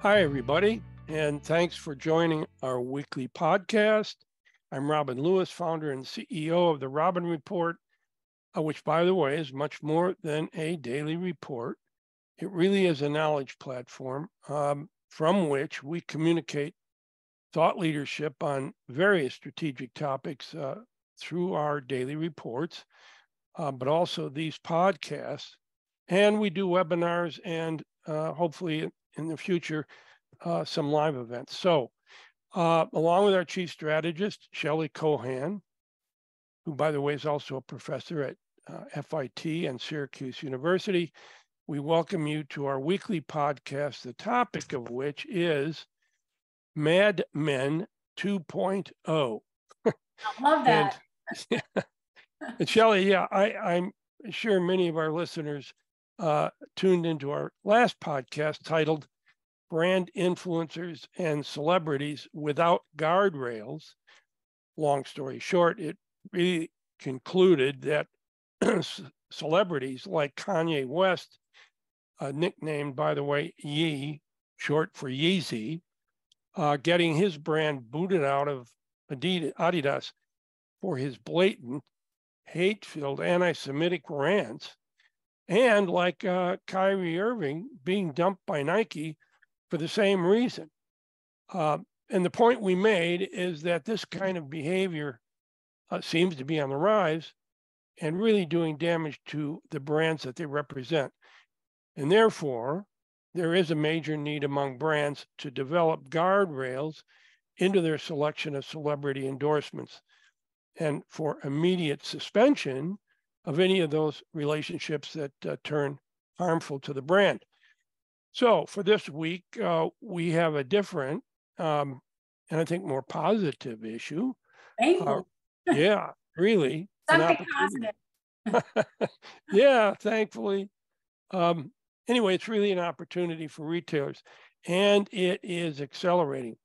Hi, everybody, and thanks for joining our weekly podcast. I'm Robin Lewis, founder and CEO of the Robin Report, which, by the way, is much more than a daily report. It really is a knowledge platform from which we communicate thought leadership on various strategic topics through our daily reports, but also these podcasts. And we do webinars and hopefully in the future, some live events. So along with our chief strategist, Shelley Cohan, who, by the way, is also a professor at FIT and Syracuse University, we welcome you to our weekly podcast, the topic of which is Mad Men 2.0. I love that. And Shelley, yeah, I'm sure many of our listeners tuned into our last podcast titled Brand Influencers and Celebrities Without Guardrails. Long story short, it really concluded that celebrities like Kanye West, nicknamed, by the way, Ye, short for Yeezy, getting his brand booted out of Adidas for his blatant, hate-filled anti-Semitic rants, and like Kyrie Irving being dumped by Nike for the same reason. And the point we made is that this kind of behavior seems to be on the rise and really doing damage to the brands that they represent. And therefore, there is a major need among brands to develop guardrails into their selection of celebrity endorsements and for immediate suspension of any of those relationships that turn harmful to the brand. So for this week, we have a different and I think more positive issue. Thankful. Yeah, really. Something positive. Yeah, thankfully. Anyway, it's really an opportunity for retailers, and it is accelerating.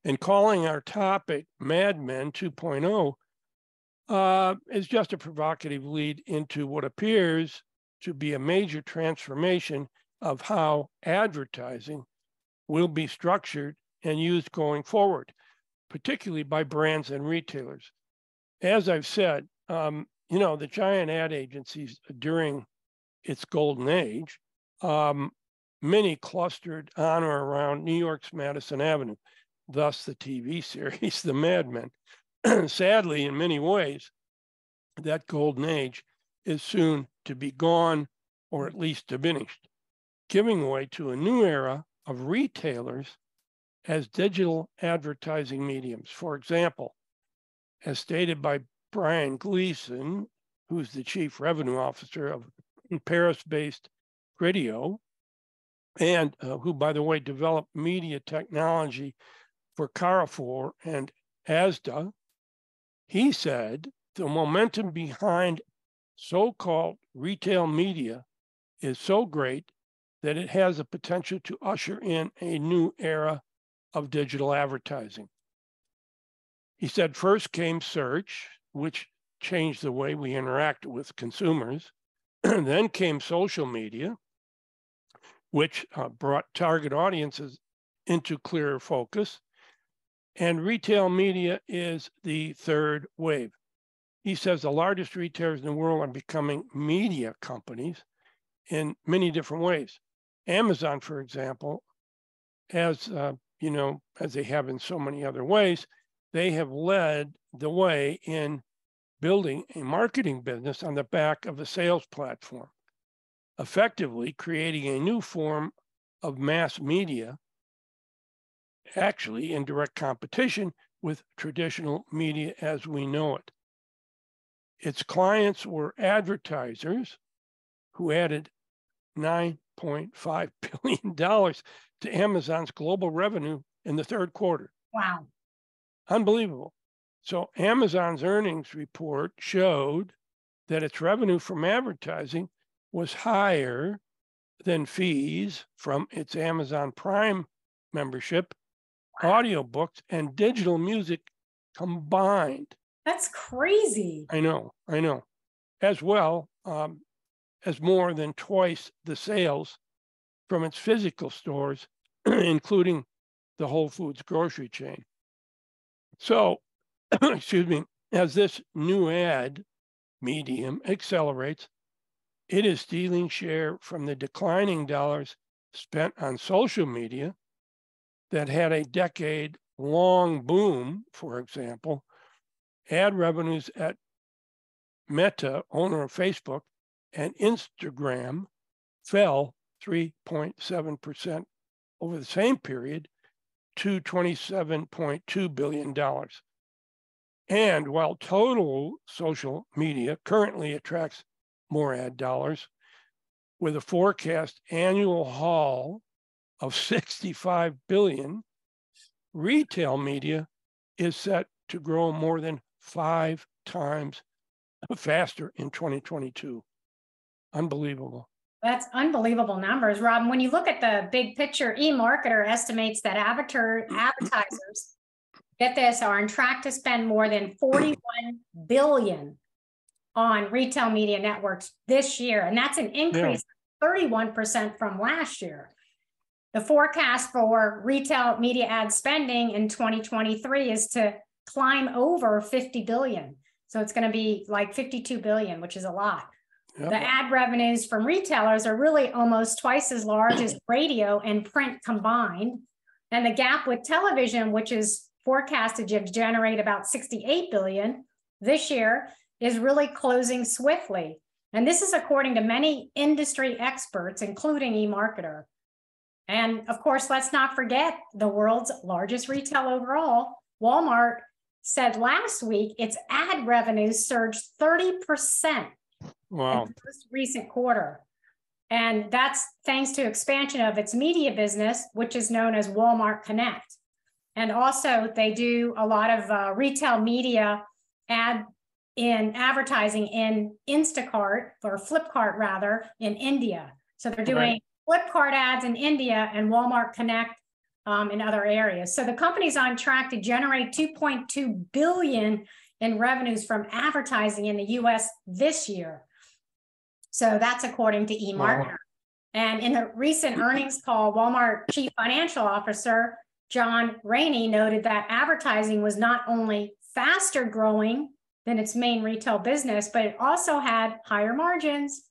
And calling our topic Mad Men 2.0 is just a provocative lead into what appears to be a major transformation of how advertising will be structured and used going forward, particularly by brands and retailers. As I've said, the giant ad agencies during its golden age, many clustered on or around New York's Madison Avenue, thus the TV series, The Mad Men. Sadly, in many ways, that golden age is soon to be gone or at least diminished, giving way to a new era of retailers as digital advertising mediums. For example, as stated by Brian Gleason, who's the chief revenue officer of Paris-based Criteo, and who, by the way, developed media technology for Carrefour and Asda, he said the momentum behind so-called retail media is so great that it has the potential to usher in a new era of digital advertising. He said first came search, which changed the way we interact with consumers. Then came social media, which brought target audiences into clearer focus. And retail media is the third wave. He says the largest retailers in the world are becoming media companies in many different ways. Amazon, for example, as they have in so many other ways, they have led the way in building a marketing business on the back of a sales platform, effectively creating a new form of mass media, actually in direct competition with traditional media as we know it. Its clients were advertisers who added $9.5 billion to Amazon's global revenue in the third quarter. Wow. Unbelievable. So Amazon's earnings report showed that its revenue from advertising was higher than fees from its Amazon Prime membership, audiobooks, and digital music combined. That's crazy. I know. As well as more than twice the sales from its physical stores including the Whole Foods grocery chain. So, excuse me, as this new ad medium accelerates, it is stealing share from the declining dollars spent on social media that had a decade-long boom. For example, ad revenues at Meta, owner of Facebook, and Instagram fell 3.7% over the same period to $27.2 billion. And while total social media currently attracts more ad dollars, with a forecast annual haul of 65 billion, retail media is set to grow more than 5 times faster in 2022. Unbelievable. That's unbelievable numbers, Rob. When you look at the big picture, eMarketer estimates that advertisers, get this, are on track to spend more than 41 billion on retail media networks this year. And that's an increase of 31% from last year. The forecast for retail media ad spending in 2023 is to climb over 50 billion. So it's going to be like 52 billion, which is a lot. Yep. The ad revenues from retailers are really almost twice as large as radio and print combined. And the gap with television, which is forecasted to generate about 68 billion this year, is really closing swiftly. And this is according to many industry experts, including eMarketer. And of course, let's not forget the world's largest retail overall, Walmart, said last week its ad revenues surged 30% wow. in the most recent quarter. And that's thanks to expansion of its media business, which is known as Walmart Connect. And also they do a lot of retail media advertising in Instacart, or Flipkart rather, in India. So they're doing Flipkart ads in India and Walmart Connect in other areas. So the company's on track to generate 2.2 billion in revenues from advertising in the US this year. So that's according to eMarketer. Wow. And in a recent earnings call, Walmart Chief Financial Officer John Rainey noted that advertising was not only faster growing than its main retail business, but it also had higher margins.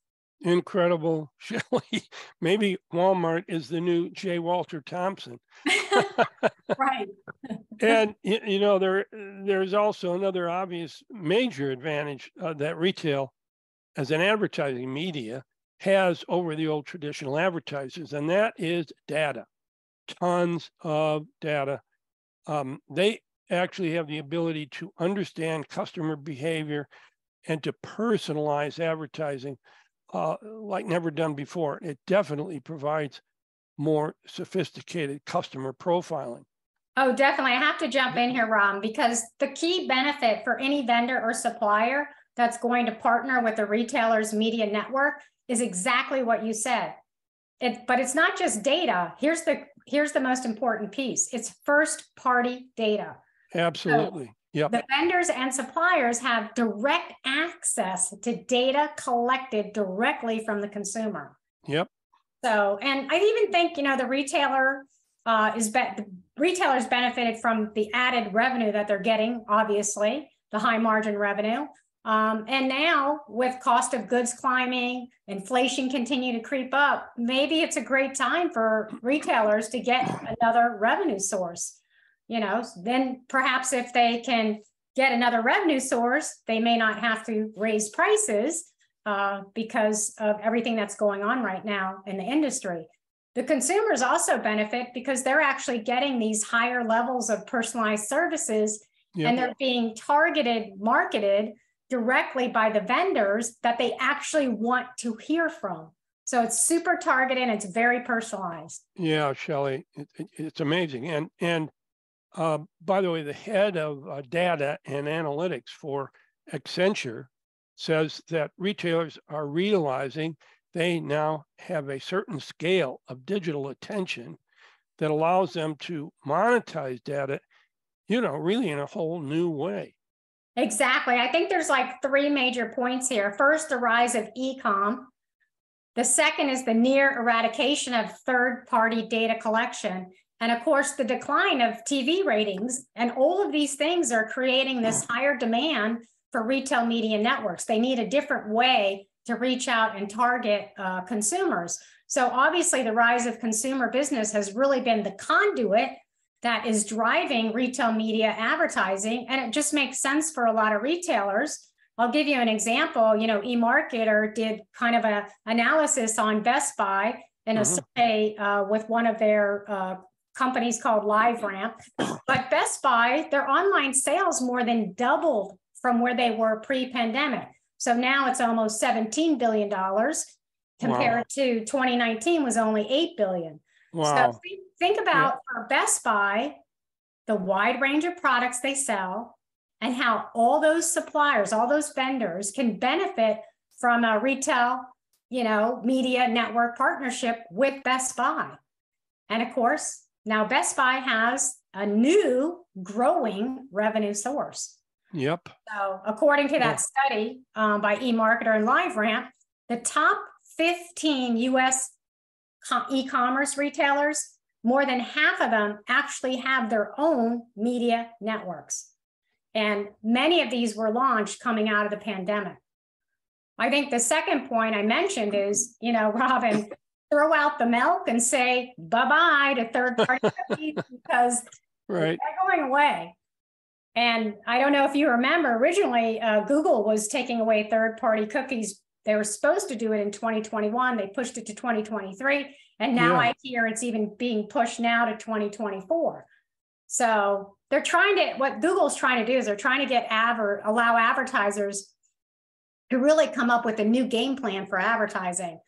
Incredible, Shelley. Maybe Walmart is the new J. Walter Thompson. Right. And, you know, there's also another obvious major advantage that retail as an advertising media has over the old traditional advertisers, and that is data. Tons of data. They actually have the ability to understand customer behavior and to personalize advertising like never done before. It definitely provides more sophisticated customer profiling. Oh, definitely. I have to jump in here, Ron, because the key benefit for any vendor or supplier that's going to partner with a retailer's media network is exactly what you said. But it's not just data. Here's the most important piece. It's first-party data. Absolutely. Yep. The vendors and suppliers have direct access to data collected directly from the consumer. Yep. So, and I even think, you know, the retailers benefited from the added revenue that they're getting, obviously, the high margin revenue. And now with cost of goods climbing, inflation continue to creep up, maybe it's a great time for retailers to get another revenue source. You know, then perhaps if they can get another revenue source, they may not have to raise prices because of everything that's going on right now in the industry. The consumers also benefit because they're actually getting these higher levels of personalized services, and they're being marketed directly by the vendors that they actually want to hear from. So it's super targeted and it's very personalized. Yeah, Shelley, it's amazing. And by the way, the head of data and analytics for Accenture says that retailers are realizing they now have a certain scale of digital attention that allows them to monetize data, you know, really in a whole new way. Exactly. I think there's like three major points here. First, the rise of e-com. The second is the near eradication of third-party data collection. And of course, the decline of TV ratings. And all of these things are creating this higher demand for retail media networks. They need a different way to reach out and target consumers. So obviously, the rise of consumer business has really been the conduit that is driving retail media advertising. And it just makes sense for a lot of retailers. I'll give you an example. You know, eMarketer did kind of an analysis on Best Buy in a survey with one of their companies called LiveRamp. But Best Buy, their online sales more than doubled from where they were pre-pandemic. So now it's almost $17 billion compared to 2019 was only $8 billion. Wow. So think about for Best Buy, the wide range of products they sell, and how all those suppliers, all those vendors can benefit from a retail, media network partnership with Best Buy. And of course, now Best Buy has a new growing revenue source. Yep. So according to that study by eMarketer and LiveRamp, the top 15 US e-commerce retailers, more than half of them actually have their own media networks. And many of these were launched coming out of the pandemic. I think the second point I mentioned is, Robin, throw out the milk and say bye-bye to third-party cookies because they're going away. And I don't know if you remember, originally Google was taking away third-party cookies. They were supposed to do it in 2021. They pushed it to 2023. And now I hear it's even being pushed now to 2024. So they're what Google's trying to do is they're trying to allow advertisers to really come up with a new game plan for advertising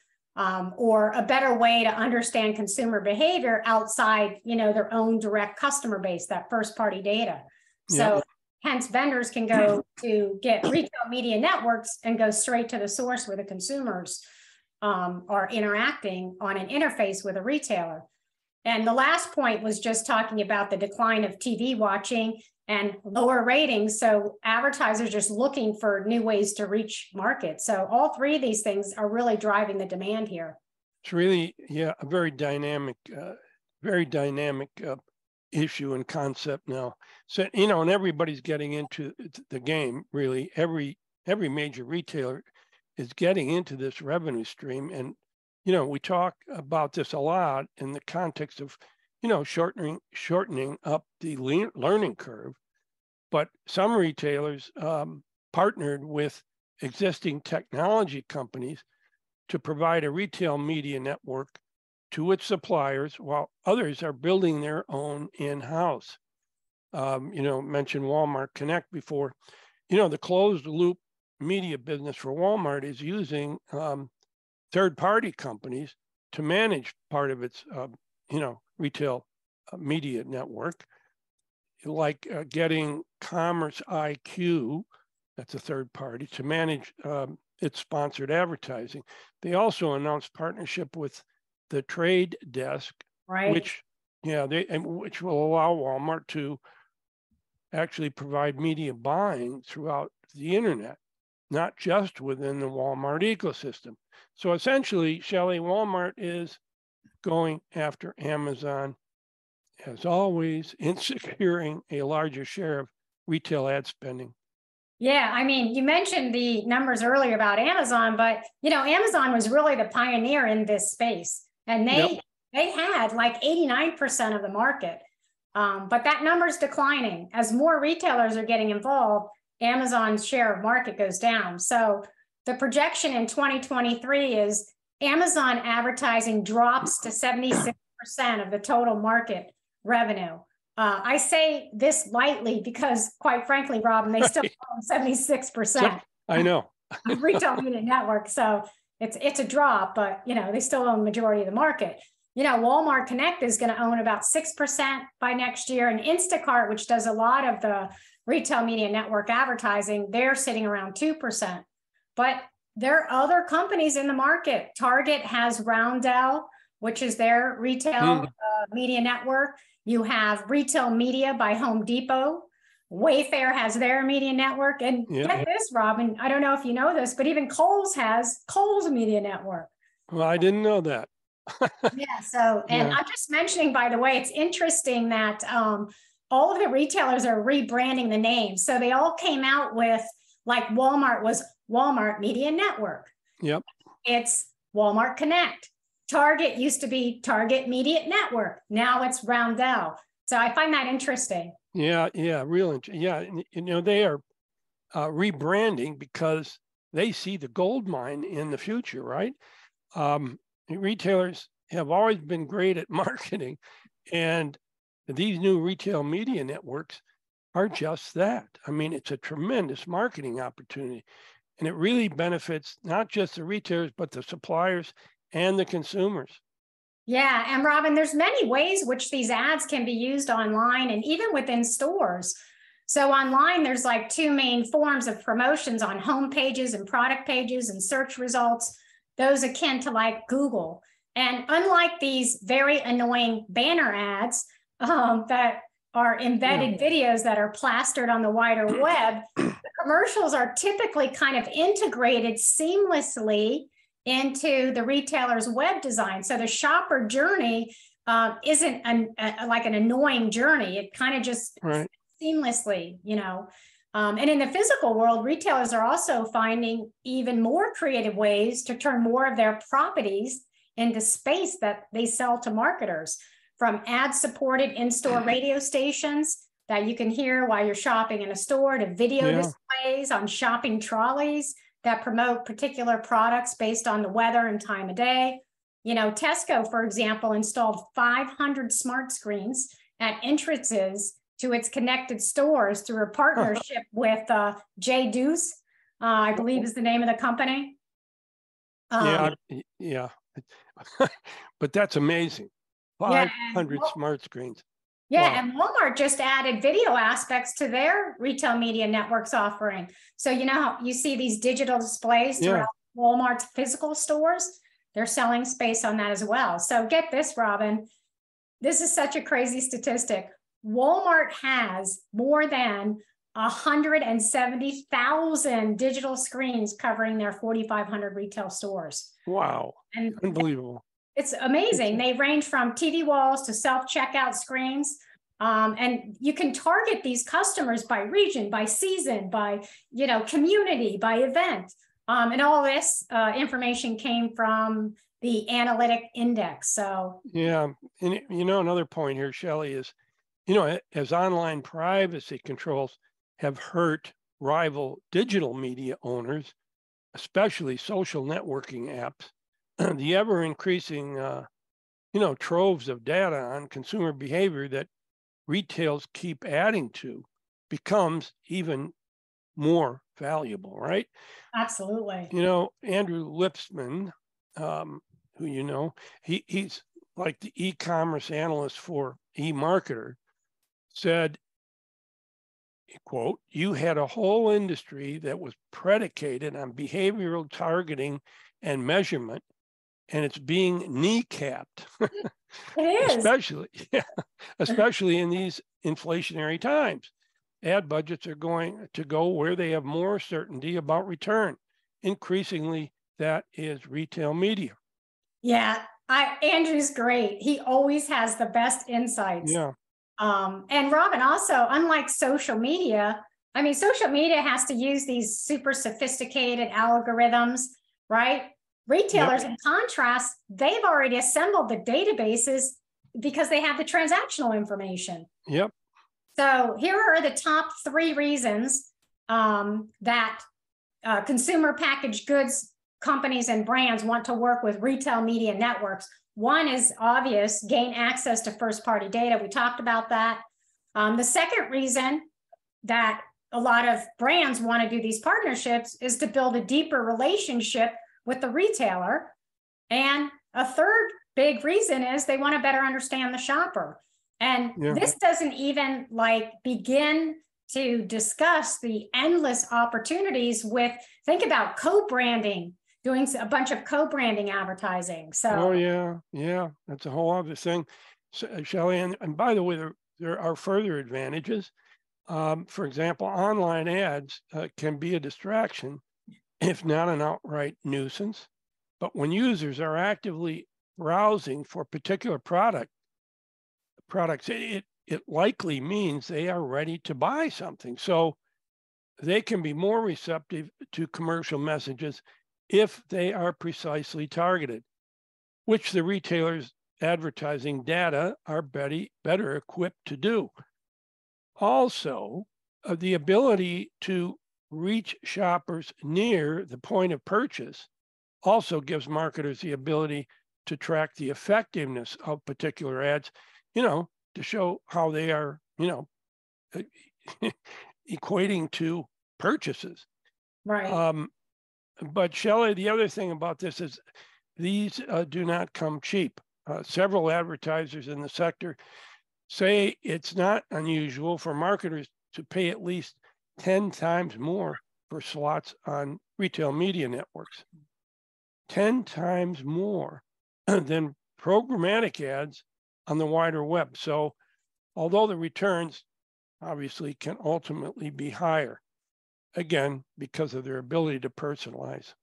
or a better way to understand consumer behavior outside, their own direct customer base, that first party data. So hence vendors can go to get retail media networks and go straight to the source where the consumers are interacting on an interface with a retailer. And the last point was just talking about the decline of TV watching and lower ratings. So advertisers just looking for new ways to reach markets. So all three of these things are really driving the demand here. It's really, a very dynamic issue and concept now. So, and everybody's getting into the game, really. Every major retailer is getting into this revenue stream. And, we talk about this a lot in the context of, shortening up the learning curve. But some retailers partnered with existing technology companies to provide a retail media network to its suppliers, while others are building their own in-house. Mentioned Walmart Connect before. The closed loop media business for Walmart is using third-party companies to manage part of its, retail media network, like getting Commerce IQ, that's a third party, to manage its sponsored advertising. They also announced partnership with the Trade Desk, which will allow Walmart to actually provide media buying throughout the internet, not just within the Walmart ecosystem. So essentially, Shelley, Walmart is going after Amazon, as always, in securing a larger share of retail ad spending. Yeah, I mean, you mentioned the numbers earlier about Amazon, but Amazon was really the pioneer in this space, and they had like 89% of the market. But that number's declining as more retailers are getting involved. Amazon's share of market goes down. So the projection in 2023 is Amazon advertising drops to 76% of the total market revenue. I say this lightly because, quite frankly, Robin, they still own 76%. I know. Retail media network. So it's a drop, but they still own the majority of the market. Walmart Connect is going to own about 6% by next year, and Instacart, which does a lot of the retail media network advertising, they're sitting around 2%. But there are other companies in the market. Target has Roundel, which is their retail media network. You have Retail Media by Home Depot. Wayfair has their media network. And get this, Robin, I don't know if you know this, but even Kohl's has Kohl's media network. Well, I didn't know that. Yeah. So, and Yeah. I'm just mentioning, by the way, it's interesting that all of the retailers are rebranding the names. So they all came out with, like, Walmart was Walmart Media Network. Yep. It's Walmart Connect. Target used to be Target Media Network. Now it's Roundel. So I find that interesting. Yeah. Yeah. Real. Yeah. They are rebranding because they see the gold mine in the future, right? Retailers have always been great at marketing, and these new retail media networks are just that. I mean, it's a tremendous marketing opportunity, and it really benefits not just the retailers, but the suppliers and the consumers. Yeah, and Robin, there's many ways which these ads can be used online and even within stores. So online, there's like two main forms of promotions on home pages and product pages and search results, those akin to like Google. And unlike these very annoying banner ads that are embedded videos that are plastered on the wider web, the commercials are typically kind of integrated seamlessly into the retailer's web design. So the shopper journey isn't like an annoying journey. It kind of just seamlessly, and in the physical world, retailers are also finding even more creative ways to turn more of their properties into space that they sell to marketers, from ad-supported in-store radio stations that you can hear while you're shopping in a store, to video displays on shopping trolleys that promote particular products based on the weather and time of day. Tesco, for example, installed 500 smart screens at entrances to its connected stores through a partnership with J Deuce, I believe is the name of the company. Yeah. But that's amazing. 500 smart screens. Yeah, wow. And Walmart just added video aspects to their retail media networks offering. So how you see these digital displays throughout Walmart's physical stores? They're selling space on that as well. So get this, Robin. This is such a crazy statistic. Walmart has more than 170,000 digital screens covering their 4,500 retail stores. Wow, and unbelievable. It's amazing. They range from TV walls to self-checkout screens. And you can target these customers by region, by season, by, community, by event. And all this information came from the analytic index. So, yeah. And, another point here, Shelley, is, as online privacy controls have hurt rival digital media owners, especially social networking apps, the ever increasing, troves of data on consumer behavior that retails keep adding to becomes even more valuable, right? Absolutely. Andrew Lipsman, who he's like the e-commerce analyst for eMarketer, said, quote, "You had a whole industry that was predicated on behavioral targeting and measurement, and it's being kneecapped." It is. Especially in these inflationary times. Ad budgets are going to go where they have more certainty about return. Increasingly, that is retail media. Yeah, Andrew's great. He always has the best insights. Yeah. And Robin, also, unlike social media, social media has to use these super sophisticated algorithms, right? Retailers, in contrast, they've already assembled the databases because they have the transactional information. Yep. So here are the top 3 reasons that consumer packaged goods companies and brands want to work with retail media networks. One is obvious: gain access to first-party data. We talked about that. The second reason that a lot of brands want to do these partnerships is to build a deeper relationship with the retailer. And a third big reason is they want to better understand the shopper. And this doesn't even begin to discuss the endless opportunities with, think about co-branding, doing a bunch of co-branding advertising. So yeah, that's a whole other thing. So, Shelley, and by the way, there are further advantages. For example, online ads can be a distraction, if not an outright nuisance. But when users are actively browsing for particular products, it likely means they are ready to buy something. So they can be more receptive to commercial messages if they are precisely targeted, which the retailers' advertising data are better equipped to do. Also, the ability to reach shoppers near the point of purchase also gives marketers the ability to track the effectiveness of particular ads, to show how they are, equating to purchases. Right. But Shelley, the other thing about this is these do not come cheap. Several advertisers in the sector say it's not unusual for marketers to pay at least 10 times more for slots on retail media networks. 10 times more than programmatic ads on the wider web. So although the returns obviously can ultimately be higher, again, because of their ability to personalize.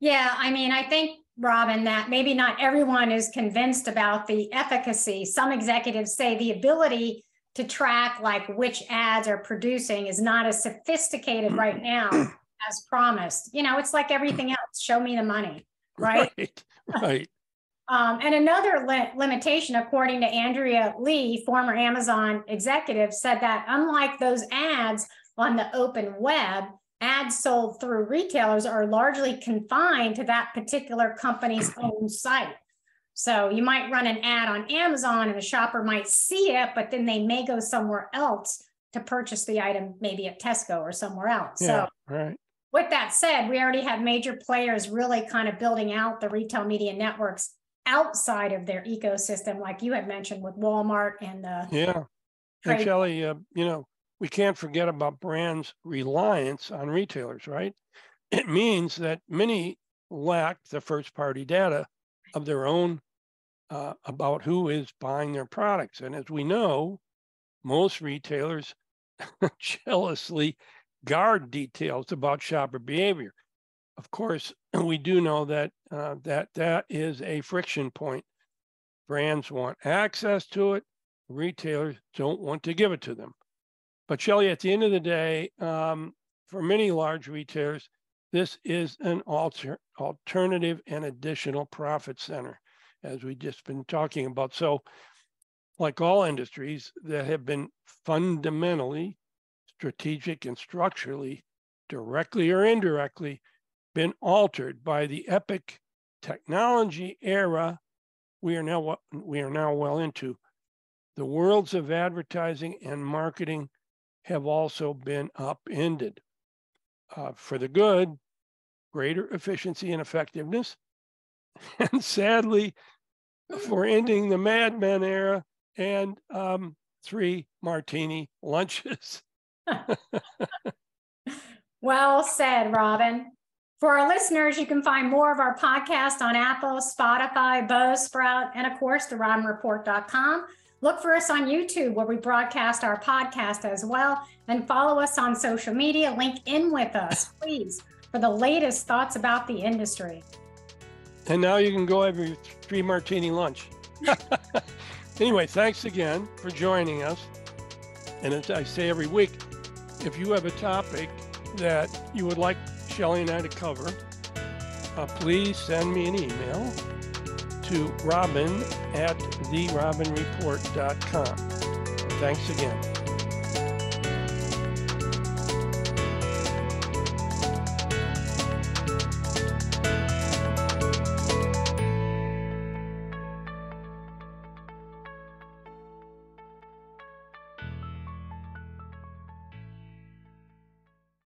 Yeah, I mean, I think, Robin, that maybe not everyone is convinced about the efficacy. Some executives say the ability to track like which ads are producing is not as sophisticated right now as promised. It's like everything else. Show me the money, right? Right. And another limitation, according to Andrea Lee, former Amazon executive, said that unlike those ads on the open web, ads sold through retailers are largely confined to that particular company's own site. So you might run an ad on Amazon and the shopper might see it, but then they may go somewhere else to purchase the item, maybe at Tesco or somewhere else. Yeah, so right. With that said, we already have major players really kind of building out the retail media networks outside of their ecosystem, like you had mentioned with Walmart and the And Shelley, we can't forget about brands' reliance on retailers, right? It means that many lack the first-party data of their own about who is buying their products. And as we know, most retailers jealously guard details about shopper behavior. Of course, we do know that that is a friction point. Brands want access to it. Retailers don't want to give it to them. But Shelley, at the end of the day, for many large retailers, this is an alternative and additional profit center, as we've just been talking about. So like all industries that have been fundamentally strategic and structurally, directly or indirectly, been altered by the epic technology era we are now well into. The worlds of advertising and marketing have also been upended for the good, greater efficiency and effectiveness, and sadly, for ending the Mad Men era and 3 martini lunches. Well said, Robin. For our listeners, you can find more of our podcast on Apple, Spotify, Buzzsprout, and of course, therobinreport.com. Look for us on YouTube, where we broadcast our podcast as well, and follow us on social media. Link in with us, please, for the latest thoughts about the industry. And now you can go have your 3 martini lunch. Anyway, thanks again for joining us. And as I say every week, if you have a topic that you would like Shelley and I to cover, please send me an email to robin@therobinreport.com. Thanks again.